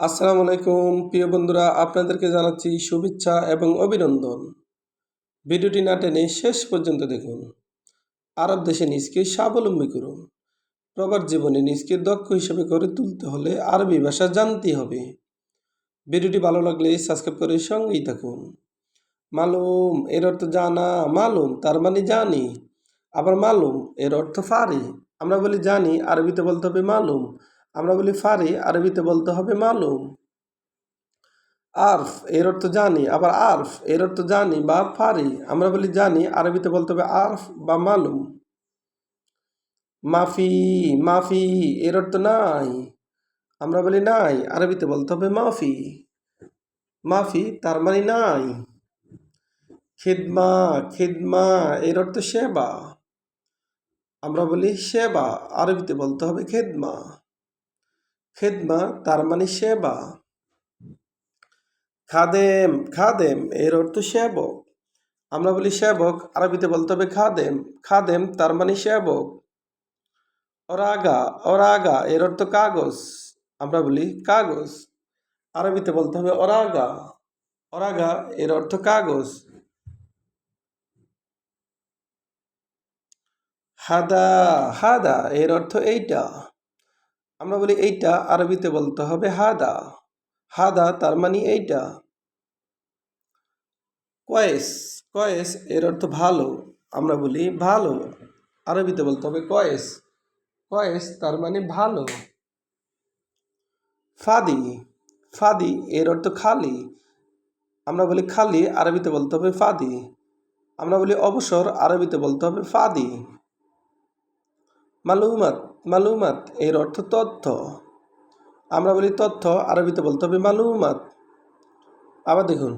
আসসালামু আলাইকুম প্রিয় বন্ধুরা, আপনাদেরকে জানাচ্ছি শুভেচ্ছা এবং অভিনন্দন। ভিডিওটি না টেনে শেষ পর্যন্ত দেখুন। আরব দেশে নিজকে স্বাবলম্বী করুন। প্রবাস জীবনে নিজকে দক্ষ হিসেবে গড়ে তুলতে হলে আরবি ভাষা জানতেই হবে। ভিডিওটি ভালো লাগলে সাবস্ক্রাইব করে সঙ্গেই থাকুন। মালুম এর অর্থ জানা, মালুম তার মানে জানি। আবার মালুম এর অর্থ ফারি। আমরা বলি জানি, আরবিতে বলতে হবে মালুম। আমরা বলি ফারি, আরবিতে বলতে হবে মালুম। আরফ এর অর্থ জানি, আবার আরফ এর অর্থ জানি বা ফারি। আমরা বলি জানি, আরবিতে বলতে হবে আরফ বা মালুম। মাফি, মাফি এর অর্থ নাই। আমরা বলি নাই, আরবিতে বলতে হবে মাফি। মাফি তার মানে নাই। খিদমা, খিদমা এর অর্থ সেবা। আমরা বলি সেবা, আরবিতে বলতে হবে খেদমা। খেদমা তার মানে সেবা। খাদেম, খাদেম এর অর্থ সেবক। আমরা বলি সেবক, আরবিতে বলতে হবে খাদেম। খাদেম তার মানে সেবক। অরাগা, অরাগা এর অর্থ কাগজ। আমরা বলি কাগজ, আরবিতে বলতে হবে অরাগা। অরাগা এর অর্থ কাগজ। হাদা, হাদা এর অর্থ এইটা। আমরা বলি এইটা, আরবিতে বলতে হবে হাদা। হাদা তার মানে এইটা। কয়েস, কয়েস এর অর্থ ভালো। আমরা বলি ভালো, আরবিতে বলতে হবে কয়েস। কয়েস তার মানে ভালো। ফাদি, ফাদি এর অর্থ খালি। আমরা বলি খালি, আরবিতে বলতে হবে ফাদি। আমরা বলি অবসর, আরবিতে বলতে হবে ফাদি। মালুমাত, মালুমাত এর অর্থ তথ্য। আমরা বলি তথ্য, আরবিতে বলতে হবে মালুমাত। আবার দেখুন,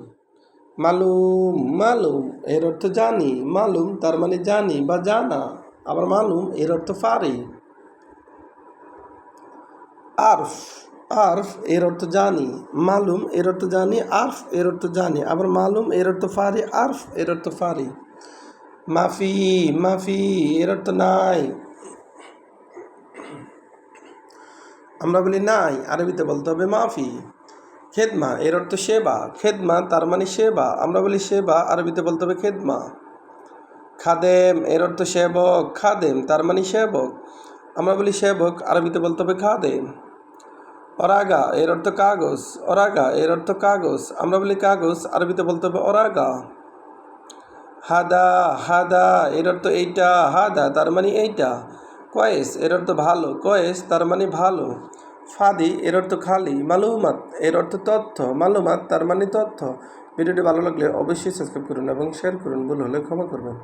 মালুম, মালুম এর অর্থ জানি। মালুম তার মানে জানি বা জানা। আবার মালুম এর অর্থ ফারি। আরফ, আরফ এর অর্থ জানি। মালুম এর অর্থ জানি, আরফ এর অর্থ জানি। আবার মালুম এর অর্থ ফারি, আরফ এর অর্থ ফারি। মাফি, মাফি এর অর্থ নাই। আমরা বলি নাই, আরবিতে বলতে হবে মাফি। খেদমা এর অর্থ সেবা। খেদমা তার মানে সেবা। আমরা বলি সেবা, আরবিতে বলতে হবে খেদমা। খাদেম এর অর্থ সেবক। খাদেম তার মানে সেবক। আমরা বলি সেবক, আরবিতে বলতে হবে খাদেম। অরাগা এর অর্থ কাগজ। অরাগা এর অর্থ কাগজ। আমরা বলি কাগজ, আরবিতে বলতে হবে অরাগা। হাদা, হাদা এর অর্থ এইটা। হাদা তার মানে এইটা। কয়েস এর অর্থ ভালো। কয়েস তার মানে ভালো। ফাদি এর অর্থ খালি। মালুমাত এর অর্থ তথ্য। মালুমাত তার মানে তথ্য। ভিডিওটি ভালো লাগলে অবশ্যই সাবস্ক্রাইব করুন এবং শেয়ার করুন। ভুল হলে ক্ষমা করবেন।